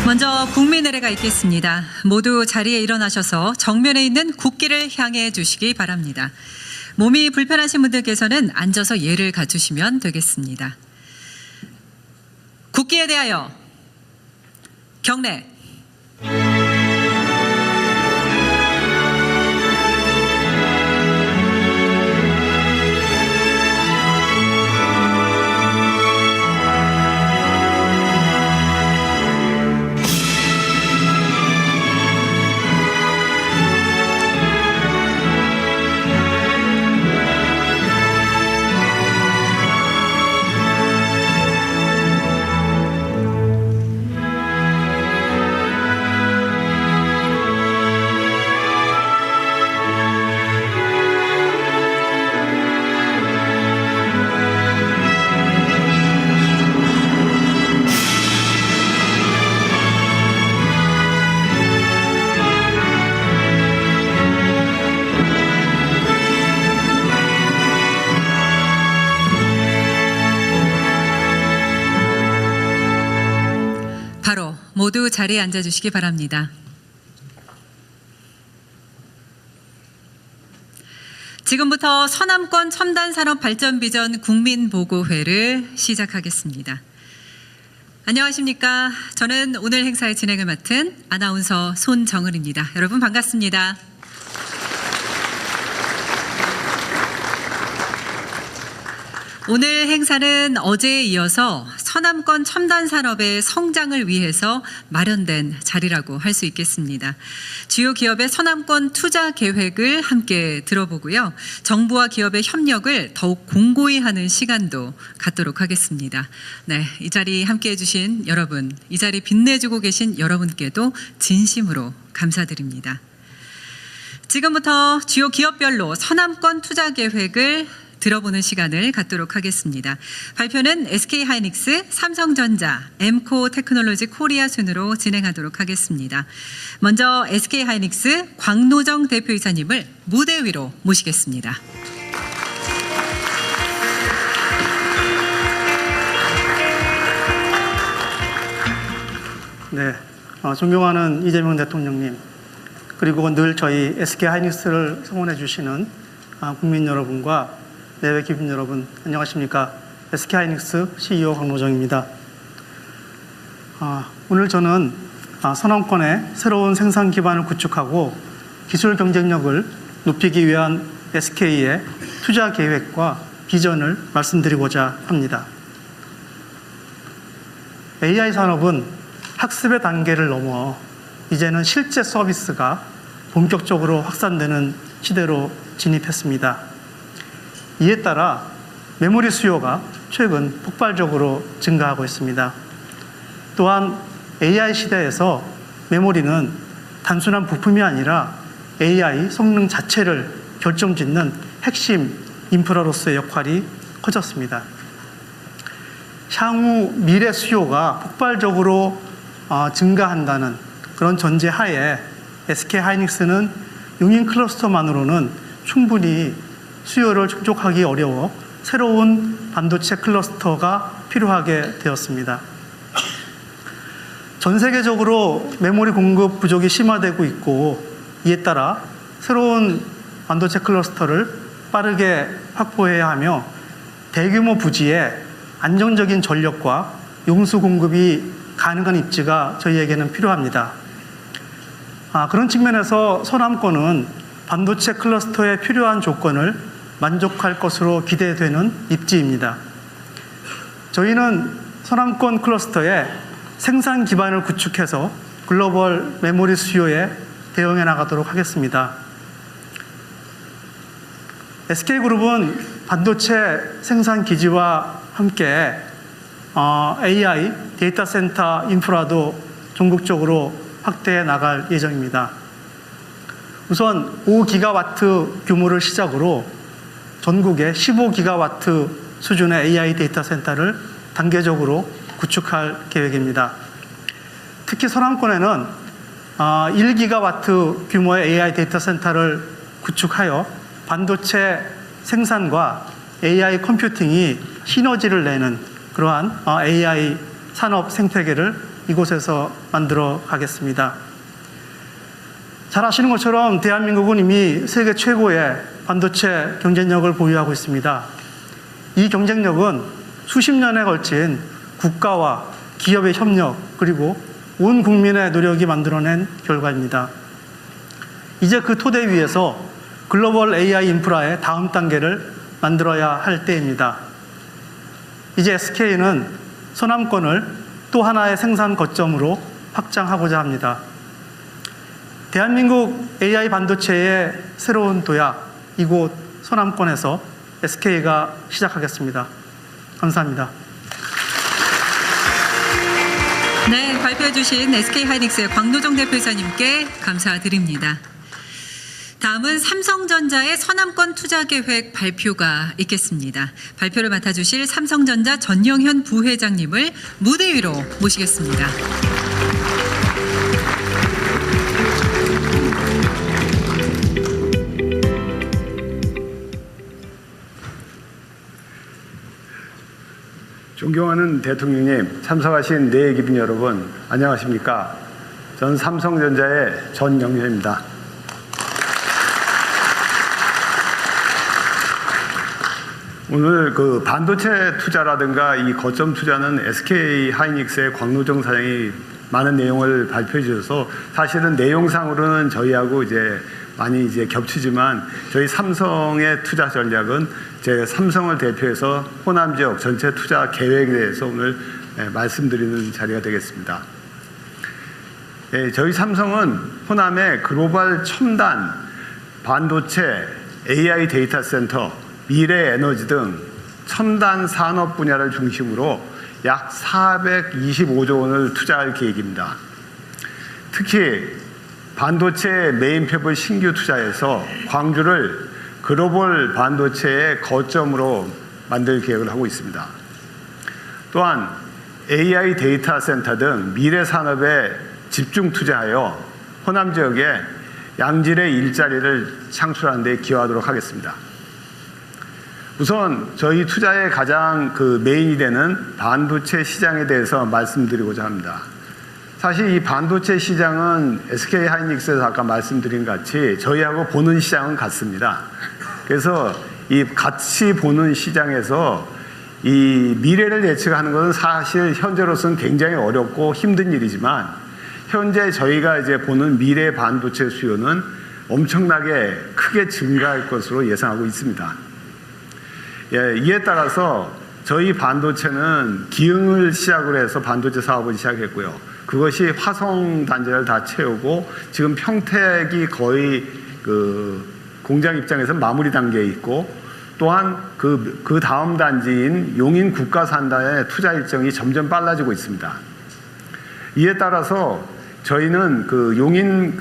먼저 국민의례가 있겠습니다. 모두 자리에 일어나셔서 정면에 있는 국기를 향해 주시기 바랍니다. 몸이 불편하신 분들께서는 앉아서 예를 갖추시면 되겠습니다. 국기에 대하여 경례. 바로 모두 자리에 앉아주시기 바랍니다. 지금부터 서남권 첨단산업발전비전 국민보고회를 시작하겠습니다. 안녕하십니까? 저는 오늘 행사의 진행을 맡은 아나운서 손정은입니다. 여러분 반갑습니다. 오늘 행사는 어제에 이어서 서남권 첨단산업의 성장을 위해서 마련된 자리라고 할 수 있겠습니다. 주요 기업의 서남권 투자 계획을 함께 들어보고요. 정부와 기업의 협력을 더욱 공고히 하는 시간도 갖도록 하겠습니다. 네, 이 자리 함께해 주신 여러분, 이 자리 빛내주고 계신 여러분께도 진심으로 감사드립니다. 지금부터 주요 기업별로 서남권 투자 계획을 들어보는 시간을 갖도록 하겠습니다. 발표는 SK하이닉스, 삼성전자, 엠코 테크놀로지 코리아 순으로 진행하도록 하겠습니다. 먼저 SK하이닉스 광노정 대표이사님을 무대 위로 모시겠습니다. 네, 존경하는 이재명 대통령님, 그리고 늘 저희 SK하이닉스를 성원해 주시는 국민 여러분과 내외 기빈 여러분, 안녕하십니까? SK하이닉스 CEO 광노정입니다. 오늘 저는 서남권의 새로운 생산 기반을 구축하고 기술 경쟁력을 높이기 위한 SK의 투자 계획과 비전을 말씀드리고자 합니다. AI 산업은 학습의 단계를 넘어 이제는 실제 서비스가 본격적으로 확산되는 시대로 진입했습니다. 이에 따라 메모리 수요가 최근 폭발적으로 증가하고 있습니다. 또한 AI 시대에서 메모리는 단순한 부품이 아니라 AI 성능 자체를 결정짓는 핵심 인프라로서의 역할이 커졌습니다. 향후 미래 수요가 폭발적으로 증가한다는 그런 전제 하에 SK하이닉스는 용인 클러스터만으로는 충분히 수요를 충족하기 어려워 새로운 반도체 클러스터가 필요하게 되었습니다. 전 세계적으로 메모리 공급 부족이 심화되고 있고, 이에 따라 새로운 반도체 클러스터를 빠르게 확보해야 하며 대규모 부지에 안정적인 전력과 용수 공급이 가능한 입지가 저희에게는 필요합니다. 그런 측면에서 서남권은 반도체 클러스터에 필요한 조건을 만족할 것으로 기대되는 입지입니다. 저희는 서남권 클러스터에 생산 기반을 구축해서 글로벌 메모리 수요에 대응해 나가도록 하겠습니다. SK그룹은 반도체 생산 기지와 함께 AI 데이터 센터 인프라도 전국적으로 확대해 나갈 예정입니다. 우선 5기가와트 규모를 시작으로 전국에 15기가와트 수준의 AI 데이터 센터를 단계적으로 구축할 계획입니다. 특히 서남권에는 1기가와트 규모의 AI 데이터 센터를 구축하여 반도체 생산과 AI 컴퓨팅이 시너지를 내는 그러한 AI 산업 생태계를 이곳에서 만들어 가겠습니다. 잘 아시는 것처럼 대한민국은 이미 세계 최고의 반도체 경쟁력을 보유하고 있습니다. 이 경쟁력은 수십 년에 걸친 국가와 기업의 협력 그리고 온 국민의 노력이 만들어낸 결과입니다. 이제 그 토대 위에서 글로벌 AI 인프라의 다음 단계를 만들어야 할 때입니다. 이제 SK는 서남권을 또 하나의 생산 거점으로 확장하고자 합니다. 대한민국 AI 반도체의 새로운 도약, 이곳 서남권에서 SK가 시작하겠습니다. 감사합니다. 네, 발표해 주신 SK하이닉스의 광노정 대표이사님께 감사드립니다. 다음은 삼성전자의 서남권 투자 계획 발표가 있겠습니다. 발표를 맡아주실 삼성전자 전영현 부회장님을 무대 위로 모시겠습니다. 존경하는 대통령님, 참석하신 내 기빈 여러분, 안녕하십니까? 전 삼성전자의 전영현입니다. 오늘 그 반도체 투자라든가 이 거점 투자는 SK하이닉스의 광노정 사장이 많은 내용을 발표해 주셔서 사실은 내용상으로는 저희하고 이제 많이 이제 겹치지만 저희 삼성의 투자 전략은 제 삼성을 대표해서 호남 지역 전체 투자 계획에 대해서 오늘 말씀드리는 자리가 되겠습니다. 저희 삼성은 호남의 글로벌 첨단 반도체, AI 데이터 센터, 미래 에너지 등 첨단 산업 분야를 중심으로 약 425조 원을 투자할 계획입니다. 특히 반도체 메인팹을 신규 투자해서 광주를 글로벌 반도체의 거점으로 만들 계획을 하고 있습니다. 또한 AI 데이터 센터 등 미래 산업에 집중 투자하여 호남 지역에 양질의 일자리를 창출하는 데 기여하도록 하겠습니다. 우선 저희 투자의 가장 메인이 되는 반도체 시장에 대해서 말씀드리고자 합니다. 사실 이 반도체 시장은 SK하이닉스에서 아까 말씀드린 같이 저희하고 보는 시장은 같습니다. 그래서 이 같이 보는 시장에서 이 미래를 예측하는 것은 사실 현재로서는 굉장히 어렵고 힘든 일이지만 현재 저희가 이제 보는 미래 반도체 수요는 엄청나게 크게 증가할 것으로 예상하고 있습니다. 이에 따라서 저희 반도체는 기흥을 시작으로 해서 반도체 사업을 시작했고요. 그것이 화성 단지를 다 채우고 지금 평택이 거의 공장 입장에서 마무리 단계에 있고 또한 그 다음 단지인 용인 국가산단의 투자 일정이 점점 빨라지고 있습니다. 이에 따라서 저희는 용인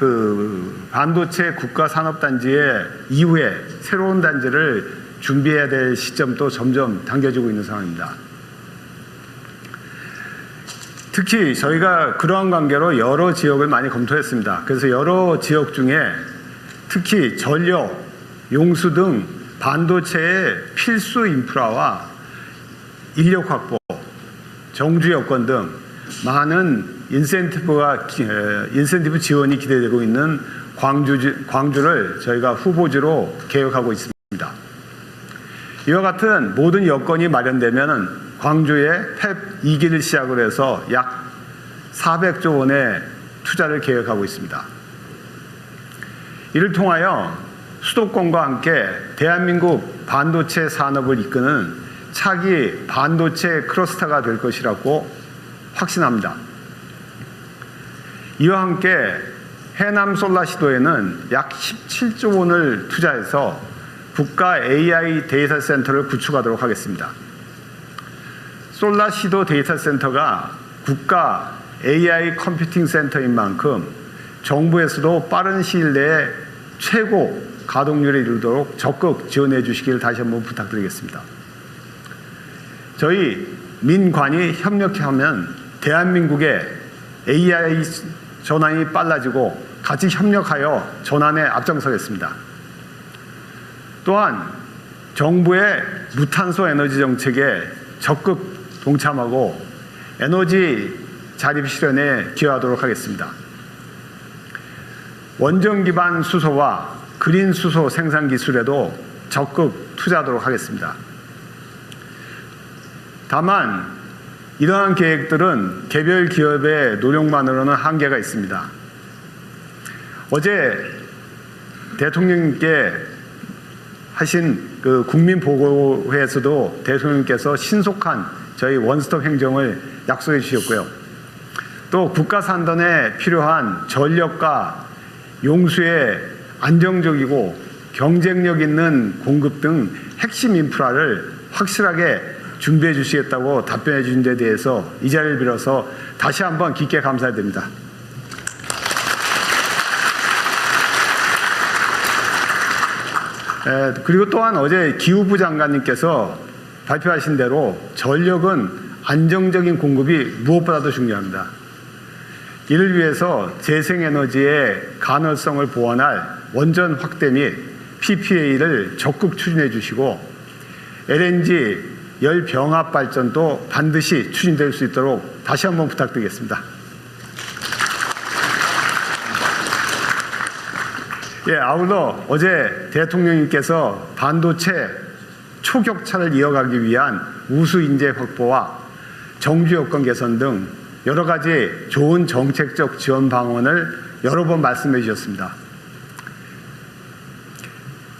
반도체 국가산업단지의 이후에 새로운 단지를 준비해야 될 시점도 점점 당겨지고 있는 상황입니다. 특히 저희가 그러한 관계로 여러 지역을 많이 검토했습니다. 그래서 여러 지역 중에 특히 전력, 용수 등 반도체의 필수 인프라와 인력 확보, 정주 여건 등 많은 인센티브 지원이 기대되고 있는 광주를 저희가 후보지로 계획하고 있습니다. 이와 같은 모든 여건이 마련되면 광주의 팹 2기를 시작으로 해서 약 400조 원의 투자를 계획하고 있습니다. 이를 통하여 수도권과 함께 대한민국 반도체 산업을 이끄는 차기 반도체 클러스터가 될 것이라고 확신합니다. 이와 함께 해남 솔라시도에는 약 17조 원을 투자해서 국가 AI 데이터 센터를 구축하도록 하겠습니다. 솔라시도 데이터 센터가 국가 AI 컴퓨팅 센터인 만큼 정부에서도 빠른 시일 내에 최고 가동률에 이르도록 적극 지원해 주시길 다시 한번 부탁드리겠습니다. 저희 민관이 협력하면 대한민국의 AI 전환이 빨라지고 같이 협력하여 전환에 앞장서겠습니다. 또한 정부의 무탄소 에너지 정책에 적극 동참하고 에너지 자립 실현에 기여하도록 하겠습니다. 원전 기반 수소와 그린 수소 생산 기술에도 적극 투자하도록 하겠습니다. 다만 이러한 계획들은 개별 기업의 노력만으로는 한계가 있습니다. 어제 대통령님께 하신 그 국민보고회에서도 대통령께서 신속한 저희 원스톱 행정을 약속해 주셨고요. 또 국가산단에 필요한 전력과 용수의 안정적이고 경쟁력 있는 공급 등 핵심 인프라를 확실하게 준비해 주시겠다고 답변해 주신 데 대해서 이 자리를 빌어서 다시 한번 깊게 감사드립니다. 그리고 또한 어제 기후부 장관님께서 발표하신 대로 전력은 안정적인 공급이 무엇보다도 중요합니다. 이를 위해서 재생에너지의 가능성을 보완할 원전 확대 및 PPA를 적극 추진해 주시고 LNG 열 병합 발전도 반드시 추진될 수 있도록 다시 한번 부탁드리겠습니다. 아울러 어제 대통령님께서 반도체 초격차를 이어가기 위한 우수 인재 확보와 정주 여건 개선 등 여러 가지 좋은 정책적 지원 방안을 여러 번 말씀해 주셨습니다.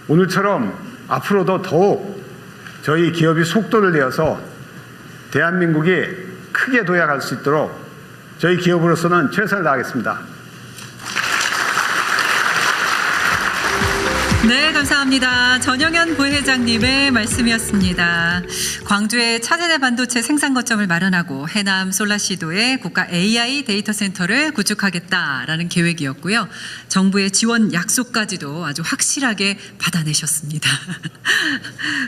오늘처럼 앞으로도 더욱 저희 기업이 속도를 내어서 대한민국이 크게 도약할 수 있도록 저희 기업으로서는 최선을 다하겠습니다. 네, 감사합니다. 전영현 부회장님의 말씀이었습니다. 광주에 차세대 반도체 생산 거점을 마련하고 해남 솔라시도에 국가 AI 데이터 센터를 구축하겠다라는 계획이었고요. 정부의 지원 약속까지도 아주 확실하게 받아내셨습니다.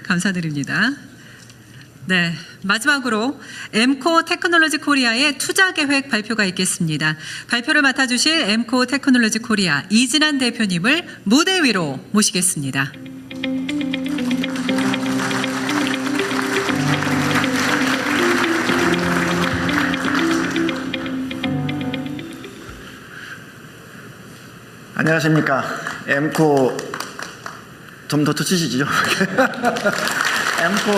감사드립니다. 네, 마지막으로 엠코 테크놀로지 코리아의 투자 계획 발표가 있겠습니다. 발표를 맡아주실 엠코 테크놀로지 코리아 이진한 대표님을 무대 위로 모시겠습니다. 안녕하십니까. 엠코 좀 더 tou치시죠. 엠코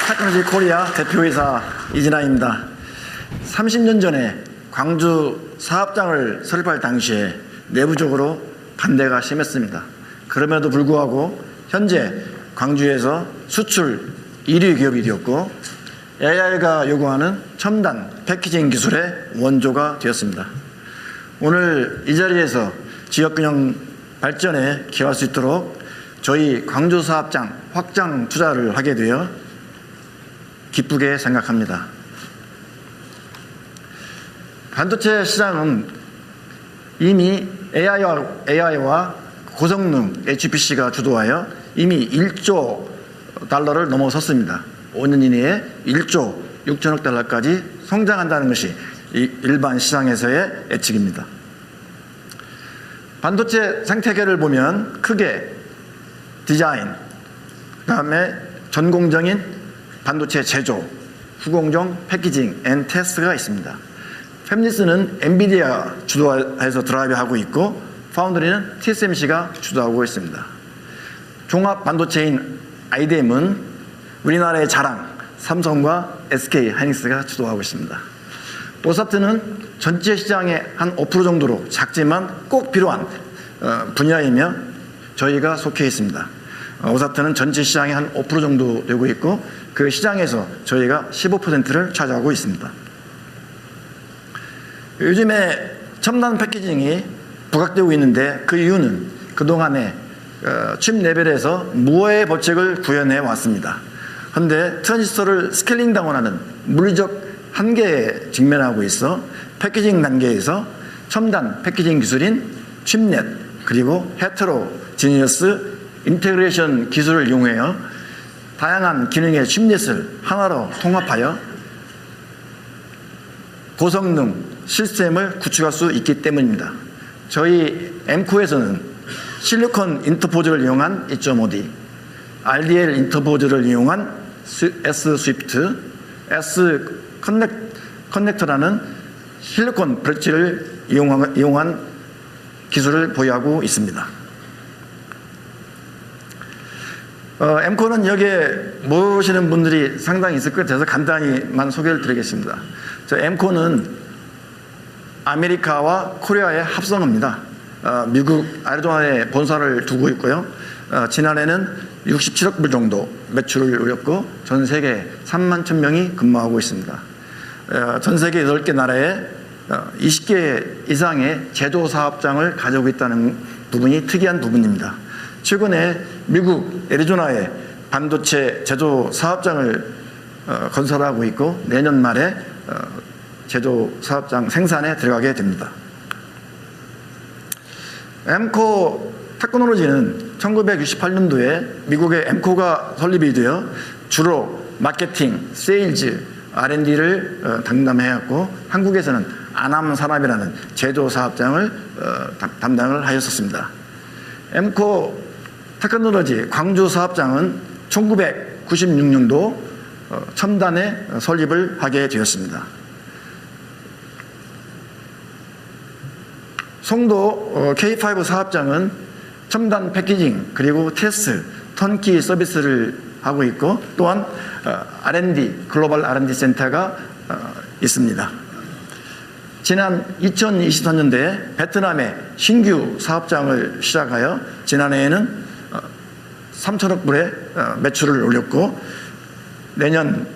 테크놀로지 코리아 대표이사 이진아입니다. 30년 전에 광주 사업장을 설립할 당시에 내부적으로 반대가 심했습니다. 그럼에도 불구하고 현재 광주에서 수출 1위 기업이 되었고 AI가 요구하는 첨단 패키징 기술의 원조가 되었습니다. 오늘 이 자리에서 지역균형 발전에 기여할 수 있도록 저희 광주 사업장 확장 투자를 하게 되어 기쁘게 생각합니다. 반도체 시장은 이미 AI와 고성능 HPC가 주도하여 이미 1조 달러를 넘어섰습니다. 5년 이내에 1조 6천억 달러까지 성장한다는 것이 일반 시장에서의 예측입니다. 반도체 생태계를 보면 크게 디자인, 그다음에 전공정인 반도체 제조, 후공정, 패키징, 앤 테스트가 있습니다. 팹리스는 엔비디아 주도해서 드라이브하고 있고 파운드리는 TSMC가 주도하고 있습니다. 종합 반도체인 IDM은 우리나라의 자랑 삼성과 SK 하이닉스가 주도하고 있습니다. 오사트는 전체 시장의 한 5% 정도로 작지만 꼭 필요한 분야이며 저희가 속해 있습니다. 오사트는 전체 시장의 한 5% 정도 되고 있고 그 시장에서 저희가 15%를 차지하고 있습니다. 요즘에 첨단 패키징이 부각되고 있는데 그 이유는 그동안에 칩 레벨에서 무어의 법칙을 구현해 왔습니다. 그런데 트랜지스터를 스케일링 다운하는 물리적 한계에 직면하고 있어 패키징 단계에서 첨단 패키징 기술인 칩넷 그리고 헤테로지니어스 인테그레이션 기술을 이용하여 다양한 기능의 칩넷을 하나로 통합하여 고성능 시스템을 구축할 수 있기 때문입니다. 저희 엠코에서는 실리콘 인터포즈를 이용한 2.5D, RDL 인터포즈를 이용한 S 스위프트, S 커넥터라는 실리콘 브릿지를 이용한 기술을 보유하고 있습니다. 엠코는 여기에 모르시는 분들이 상당히 있을 것 같아서 간단히만 소개를 드리겠습니다. 엠코는 아메리카와 코리아의 합성어입니다. 미국 애리조나에 본사를 두고 있고요. 지난해는 67억 불 정도 매출을 올렸고 전 세계 3만 1,000명이 근무하고 있습니다. 전 세계 8개 나라에 20개 이상의 제조 사업장을 가지고 있다는 부분이 특이한 부분입니다. 최근에 미국 애리조나에 반도체 제조 사업장을 건설하고 있고 내년 말에 제조 사업장 생산에 들어가게 됩니다. 엠코 테크놀로지는 1968년도에 미국의 엠코가 설립이 되어 주로 마케팅, 세일즈, R&D를 담당해왔고 한국에서는 아남산업이라는 제조 사업장을 담당을 하였었습니다. 엠코 테크놀로지 광주 사업장은 1996년도 첨단에 설립을 하게 되었습니다. 송도 K5 사업장은 첨단 패키징 그리고 테스트, 턴키 서비스를 하고 있고 또한 R&D, 글로벌 R&D 센터가 있습니다. 지난 2023년도에 베트남에 신규 사업장을 시작하여 지난해에는 3천억 불의 매출을 올렸고 내년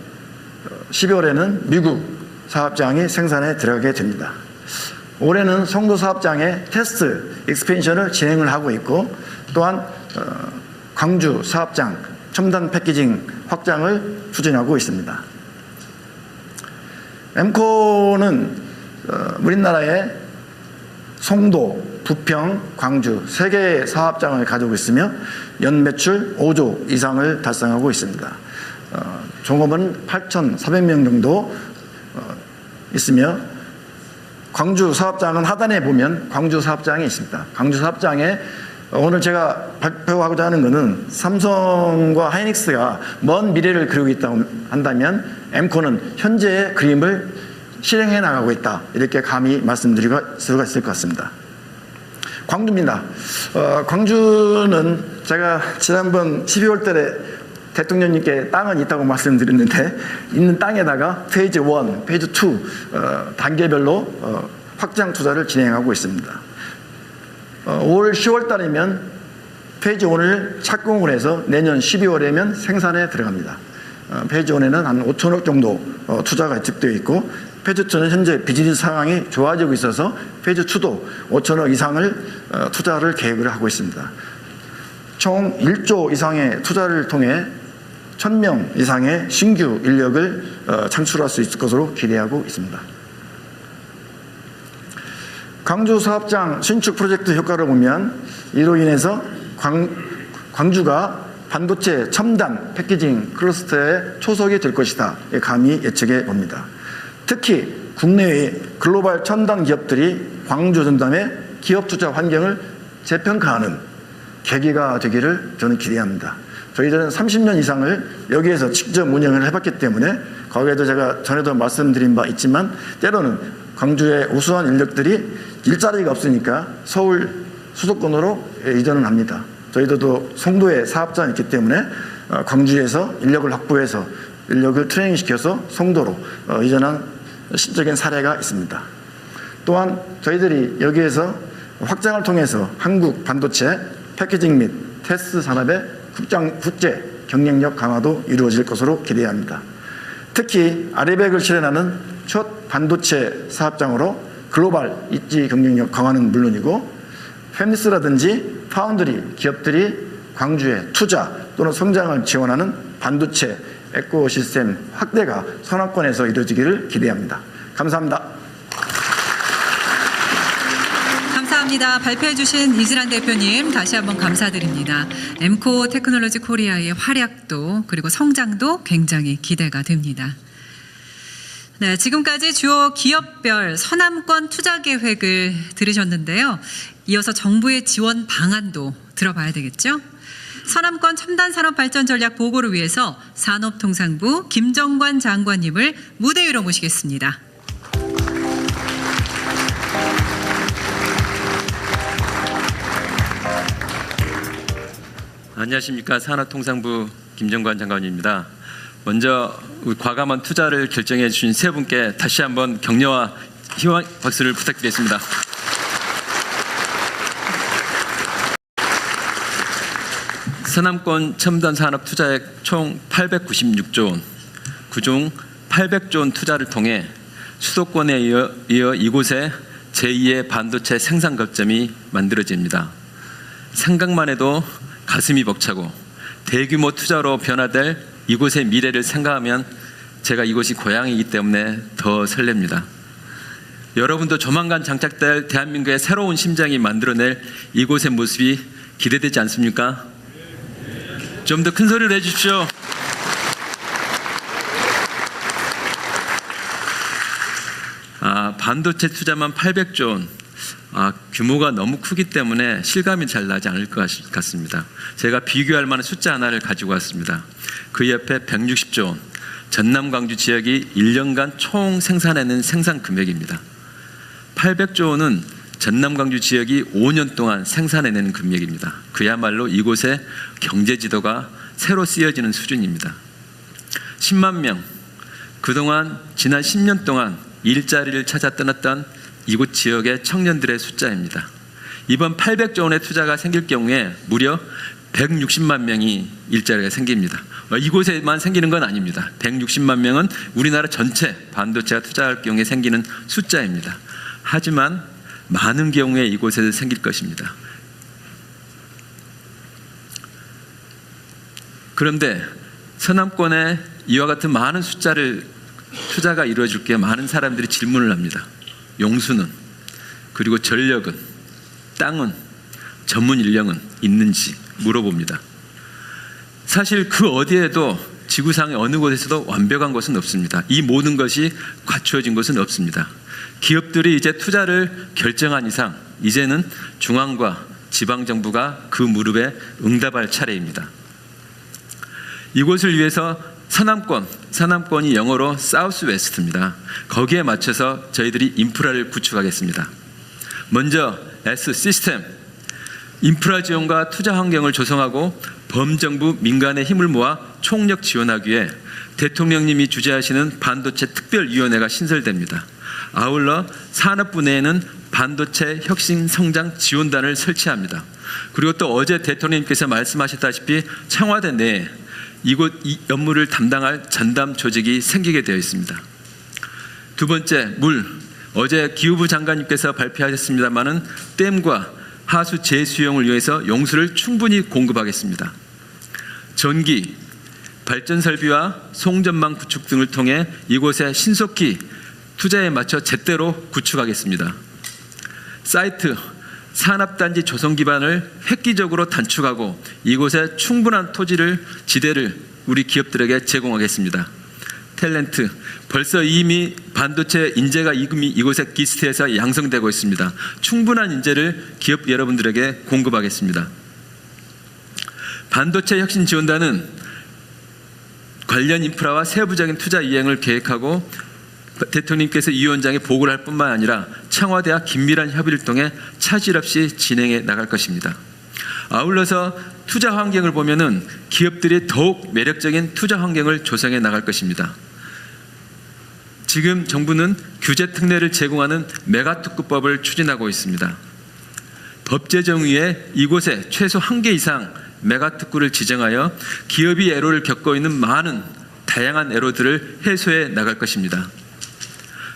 12월에는 미국 사업장이 생산에 들어가게 됩니다. 올해는 송도 사업장에 테스트 익스펜션을 진행을 하고 있고 또한 광주 사업장 첨단 패키징 확장을 추진하고 있습니다. 엠코는 우리나라에 송도, 부평, 광주 3개의 사업장을 가지고 있으며 연 매출 5조 이상을 달성하고 있습니다. 종업은 8,400명 정도 있으며 광주 사업장은 하단에 보면 광주 사업장이 있습니다. 광주 사업장에 오늘 제가 발표하고자 하는 것은 삼성과 하이닉스가 먼 미래를 그리고 있다고 한다면 엠코는 현재의 그림을 실행해 나가고 있다. 이렇게 감히 말씀드릴 수가 있을 것 같습니다. 광주입니다. 광주는 제가 지난번 12월 달에 대통령님께 땅은 있다고 말씀드렸는데 있는 땅에다가 페이지 1, 페이지 2 단계별로 확장 투자를 진행하고 있습니다. 올 10월 달이면 페이지 1을 착공을 해서 내년 12월에면 생산에 들어갑니다. 페이지 1에는 한 5천억 정도 투자가 예측되어 있고 페이지 2는 현재 비즈니스 상황이 좋아지고 있어서 페이지 2도 5천억 이상을 투자를 계획을 하고 있습니다. 총 1조 이상의 투자를 통해 1,000명 이상의 신규 인력을 창출할 수 있을 것으로 기대하고 있습니다. 광주 사업장 신축 프로젝트 효과를 보면 이로 인해서 광주가 반도체 첨단 패키징 클러스터의 초석이 될 것이다. 감히 예측해 봅니다. 특히 국내의 글로벌 첨단 기업들이 광주 전담의 기업 투자 환경을 재평가하는 계기가 되기를 저는 기대합니다. 저희들은 30년 이상을 여기에서 직접 운영을 해봤기 때문에 거기에도 제가 전에도 말씀드린 바 있지만 때로는 광주의 우수한 인력들이 일자리가 없으니까 서울 수도권으로 이전을 합니다. 저희들도 송도에 사업장이 있기 때문에 광주에서 인력을 확보해서 인력을 트레이닝시켜서 송도로 이전한 실적인 사례가 있습니다. 또한 저희들이 여기에서 확장을 통해서 한국 반도체 패키징 및 테스트 산업의 국제 경쟁력 강화도 이루어질 것으로 기대합니다. 특히 아리백을 실현하는 첫 반도체 사업장으로 글로벌 입지 경쟁력 강화는 물론이고 팹리스라든지 파운드리 기업들이 광주에 투자 또는 성장을 지원하는 반도체 에코시스템 확대가 선화권에서 이루어지기를 기대합니다. 감사합니다. 감사합니다. 발표해 주신 이진환 대표님 다시 한번 감사드립니다. 엠코 테크놀로지 코리아의 활약도 그리고 성장도 굉장히 기대가 됩니다. 네, 지금까지 주요 기업별 서남권 투자 계획을 들으셨는데요. 이어서 정부의 지원 방안도 들어봐야 되겠죠? 서남권 첨단 산업 발전 전략 보고를 위해서 산업통상부 김정관 장관님을 무대 위로 모시겠습니다. 안녕하십니까. 산업통상부 김정관 장관입니다. 먼저 과감한 투자를 결정해 주신 세 분께 다시 한번 격려와 희망 박수를 부탁드리겠습니다. 서남권 첨단 산업 투자액 총 896조 원, 그중 800조 원 투자를 통해 수도권에 이어 이곳에 제2의 반도체 생산 거점이 만들어집니다. 생각만 해도 가슴이 벅차고 대규모 투자로 변화될 이곳의 미래를 생각하면 제가 이곳이 고향이기 때문에 더 설렙니다. 여러분도 조만간 장착될 대한민국의 새로운 심장이 만들어낼 이곳의 모습이 기대되지 않습니까? 좀 더 큰 소리를 해주십시오. 반도체 투자만 800조 원. 규모가 너무 크기 때문에 실감이 잘 나지 않을 것 같습니다. 제가 비교할 만한 숫자 하나를 가지고 왔습니다. 그 옆에 160조 원. 전남 광주 지역이 1년간 총 생산해낸 생산 금액입니다. 800조 원은 전남 광주 지역이 5년 동안 생산해내는 금액입니다. 그야말로 이곳의 경제 지도가 새로 쓰여지는 수준입니다. 10만 명, 그동안 지난 10년 동안 일자리를 찾아 떠났던 이곳 지역의 청년들의 숫자입니다. 이번 800조 원의 투자가 생길 경우에 무려 160만 명이 일자리가 생깁니다. 이곳에만 생기는 건 아닙니다. 160만 명은 우리나라 전체 반도체가 투자할 경우에 생기는 숫자입니다. 하지만 많은 경우에 이곳에서 생길 것입니다. 그런데 서남권에 이와 같은 많은 숫자를 투자가 이루어질 게 많은 사람들이 질문을 합니다. 용수는, 그리고 전력은, 땅은, 전문 인력은 있는지 물어봅니다. 사실 그 어디에도 지구상의 어느 곳에서도 완벽한 것은 없습니다. 이 모든 것이 갖추어진 것은 없습니다. 기업들이 이제 투자를 결정한 이상 이제는 중앙과 지방정부가 그 무릎에 응답할 차례입니다. 이곳을 위해서 서남권이 영어로 사우스 웨스트입니다. 거기에 맞춰서 저희들이 인프라를 구축하겠습니다. 먼저 S 시스템, 인프라 지원과 투자 환경을 조성하고 범정부 민간의 힘을 모아 총력 지원하기 위해 대통령님이 주재하시는 반도체 특별위원회가 신설됩니다. 아울러 산업부 내에는 반도체 혁신 성장 지원단을 설치합니다. 그리고 또 어제 대통령님께서 말씀하셨다시피 청와대 내에 이곳 이 업무를 담당할 전담 조직이 생기게 되어 있습니다. 두 번째, 물. 어제 기후부 장관님께서 발표하셨습니다마는 댐과 하수 재수용을 위해서 용수를 충분히 공급하겠습니다. 전기, 발전 설비와 송전망 구축 등을 통해 이곳에 신속히 투자에 맞춰 제대로 구축하겠습니다. 사이트, 산업단지 조성 기반을 획기적으로 단축하고 이곳에 충분한 지대를 우리 기업들에게 제공하겠습니다. 탤런트, 벌써 이미 반도체 인재가 이미 이곳에 기스트에서 양성되고 있습니다. 충분한 인재를 기업 여러분들에게 공급하겠습니다. 반도체 혁신 지원단은 관련 인프라와 세부적인 투자 이행을 계획하고 대통령님께서 이 위원장에 보고를 할 뿐만 아니라 청와대와 긴밀한 협의를 통해 차질 없이 진행해 나갈 것입니다. 아울러서 투자 환경을 보면은 기업들이 더욱 매력적인 투자 환경을 조성해 나갈 것입니다. 지금 정부는 규제 특례를 제공하는 메가특구법을 추진하고 있습니다. 법 제정 위에 이곳에 최소 1개 이상 메가특구를 지정하여 기업이 애로를 겪고 있는 많은 다양한 애로들을 해소해 나갈 것입니다.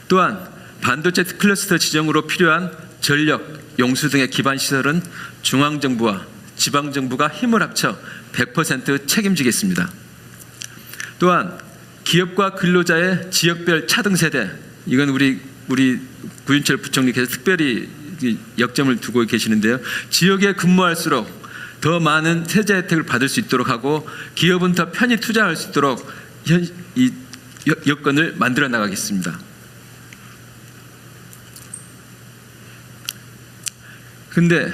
또한 반도체 클러스터 지정으로 필요한 전력, 용수 등의 기반 시설은 중앙정부와 지방정부가 힘을 합쳐 100% 책임지겠습니다. 또한 기업과 근로자의 지역별 차등세대, 이건 우리 구윤철 부총리께서 특별히 역점을 두고 계시는데요. 지역에 근무할수록 더 많은 세제 혜택을 받을 수 있도록 하고 기업은 더 편히 투자할 수 있도록 이 여건을 만들어 나가겠습니다. 근데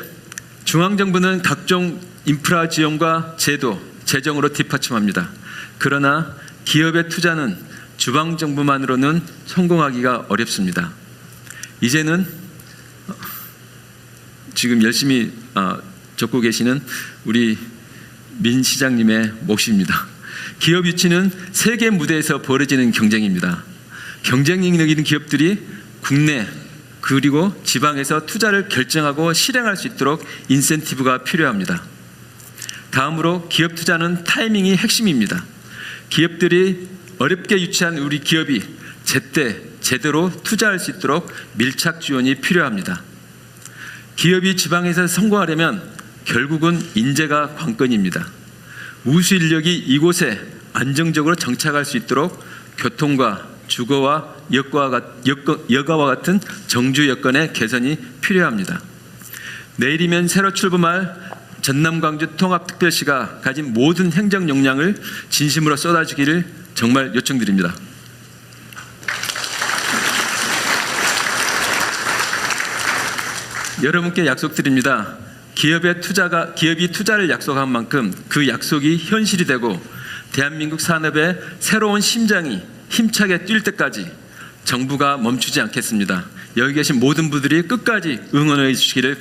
중앙정부는 각종 인프라 지원과 제도, 재정으로 뒷받침합니다. 그러나 기업의 투자는 주방정부만으로는 성공하기가 어렵습니다. 이제는 지금 열심히 적고 계시는 우리 민 시장님의 몫입니다. 기업 유치는 세계 무대에서 벌어지는 경쟁입니다. 경쟁력 있는 기업들이 국내 그리고 지방에서 투자를 결정하고 실행할 수 있도록 인센티브가 필요합니다. 다음으로 기업 투자는 타이밍이 핵심입니다. 기업들이 어렵게 유치한 우리 기업이 제때 제대로 투자할 수 있도록 밀착 지원이 필요합니다. 기업이 지방에서 성공하려면 결국은 인재가 관건입니다. 우수 인력이 이곳에 안정적으로 정착할 수 있도록 교통과 주거와 여가와 같은 정주 여건의 개선이 필요합니다. 내일이면 새로 출범할 전남 광주 통합특별시가 가진 모든 행정 역량을 진심으로 쏟아주기를 정말 요청드립니다. 여러분께 약속드립니다. 기업이 투자를 약속한 만큼 그 약속이 현실이 되고 대한민국 산업의 새로운 심장이 힘차게 뛸 때까지 정부가 멈추지 않겠습니다. 여기 계신 모든 분들이 끝까지 응원해 주시기를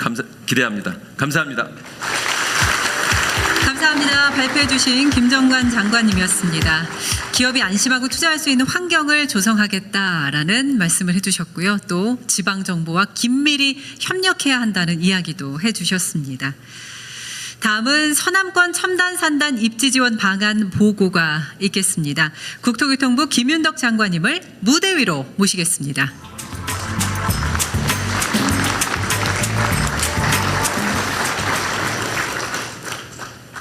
기대합니다. 감사합니다. 감사합니다. 발표해 주신 김정관 장관님이었습니다. 기업이 안심하고 투자할 수 있는 환경을 조성하겠다라는 말씀을 해주셨고요. 또 지방정부와 긴밀히 협력해야 한다는 이야기도 해주셨습니다. 다음은 서남권 첨단산단 입지지원 방안 보고가 있겠습니다. 국토교통부 김윤덕 장관님을 무대 위로 모시겠습니다.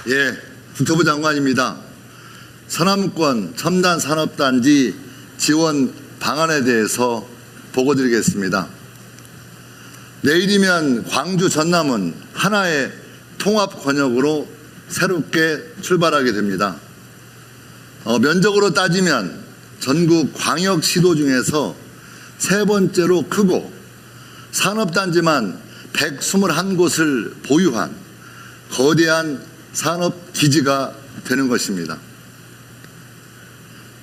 예, 국토부 장관입니다. 서남권 첨단산업단지 지원 방안에 대해서 보고드리겠습니다. 내일이면 광주 전남은 하나의 통합 권역으로 새롭게 출발하게 됩니다. 면적으로 따지면 전국 광역시도 중에서 세 번째로 크고 산업단지만 121곳을 보유한 거대한 산업기지가 되는 것입니다.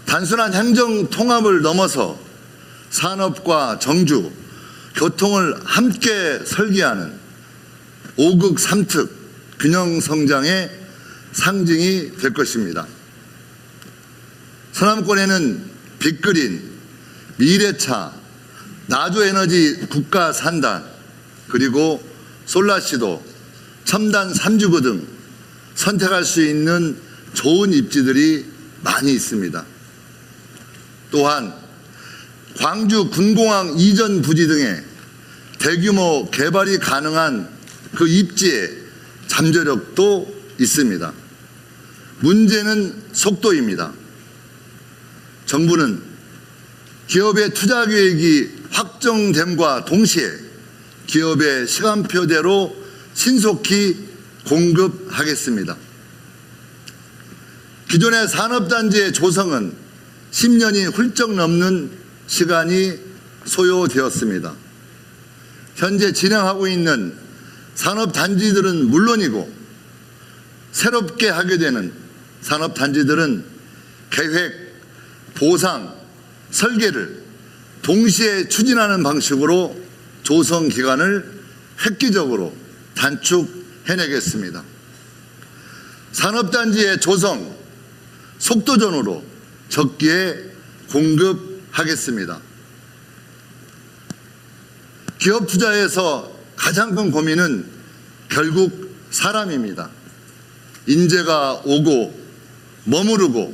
단순한 행정 통합을 넘어서 산업과 정주, 교통을 함께 설계하는 5극 3특 균형 성장의 상징이 될 것입니다. 서남권에는 빅그린, 미래차, 나주에너지 국가산단, 그리고 솔라시도, 첨단 3주구 등 선택할 수 있는 좋은 입지들이 많이 있습니다. 또한 광주 군공항 이전 부지 등의 대규모 개발이 가능한 그 입지에 잠재력도 있습니다. 문제는 속도입니다. 정부는 기업의 투자 계획이 확정됨과 동시에 기업의 시간표대로 신속히 공급하겠습니다. 기존의 산업단지의 조성은 10년이 훌쩍 넘는 시간이 소요되었습니다. 현재 진행하고 있는 산업단지들은 물론이고 새롭게 하게 되는 산업단지들은 계획, 보상, 설계를 동시에 추진하는 방식으로 조성 기간을 획기적으로 단축해내겠습니다. 산업단지의 조성, 속도전으로 적기에 공급하겠습니다. 기업 투자에서 가장 큰 고민은 결국 사람입니다. 인재가 오고 머무르고